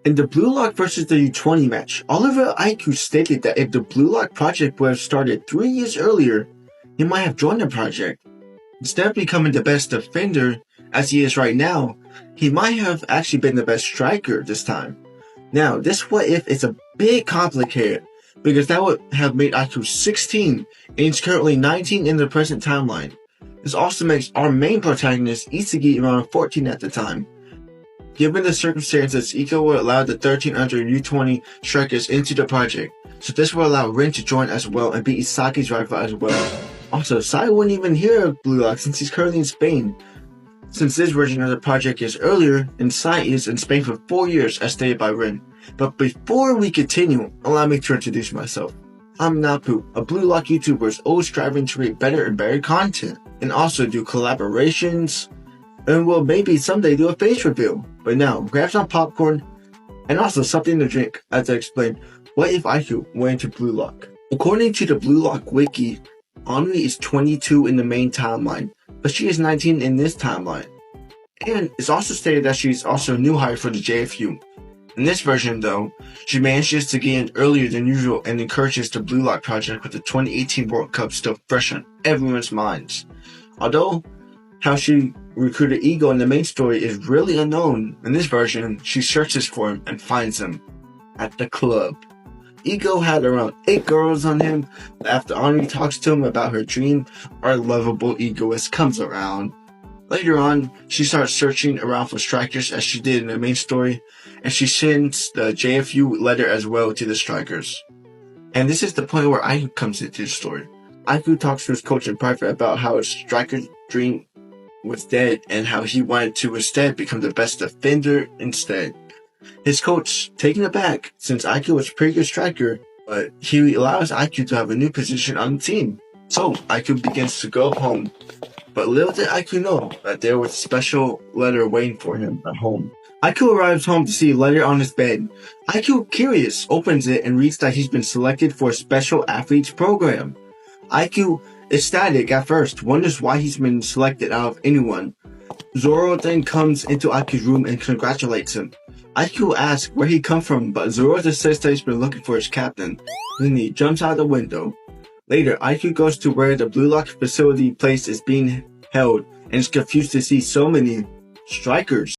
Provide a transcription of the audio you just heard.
In the Blue Lock versus the U20 match, Oliver Aiku stated that if the Blue Lock project would have started 3 years earlier, he might have joined the project. Instead of becoming the best defender, as he is right now, he might have actually been the best striker this time. Now, this what if is a bit complicated, because that would have made Aiku 16, and he's currently 19 in the present timeline. This also makes our main protagonist, Isugi, around 14 at the time. Given the circumstances, Iko will allow the 1300 U20 strikers into the project, so this will allow Rin to join as well and be Isagi's rival as well. Also, Sai wouldn't even hear of Blue Lock since he's currently in Spain, since this version of the project is earlier and Sai is in Spain for 4 years as stated by Rin. But before we continue, allow me to introduce myself. I'm Napu, a Blue Lock YouTuber always striving to create better and better content, and also do collaborations, and will maybe someday do a face reveal. But now, grab some popcorn, and also something to drink as I explain what if Aiku went into Blue Lock. According to the Blue Lock wiki, Anri is 22 in the main timeline, but she is 19 in this timeline. And it's also stated that she's also a new hire for the JFU. In this version though, she manages to get in earlier than usual and encourages the Blue Lock project with the 2018 World Cup still fresh on everyone's minds. Although, how she recruited Ego in the main story is really unknown, in this version, she searches for him and finds him at the club. Ego had around 8 girls on him, but after Anri talks to him about her dream, our lovable egoist comes around. Later on, she starts searching around for strikers as she did in the main story, and she sends the JFU letter as well to the strikers. And this is the point where Aiku comes into the story. Aiku talks to his coach in private about how his striker dream was dead and how he wanted to instead become the best defender instead. His coach, taken aback since Aiku was a pretty good striker, but he allows Aiku to have a new position on the team. So Aiku begins to go home, but little did Aiku know that there was a special letter waiting for him at home. Aiku arrives home to see a letter on his bed. Aiku, curious, opens it and reads that he's been selected for a special athletes program. Aiku, ecstatic at first, wonders why he's been selected out of anyone. Zoro then comes into Aiku's room and congratulates him. Aiku asks where he come from, but Zoro just says that he's been looking for his captain. Then he jumps out the window. Later, Aiku goes to where the Blue Lock facility place is being held and is confused to see so many strikers.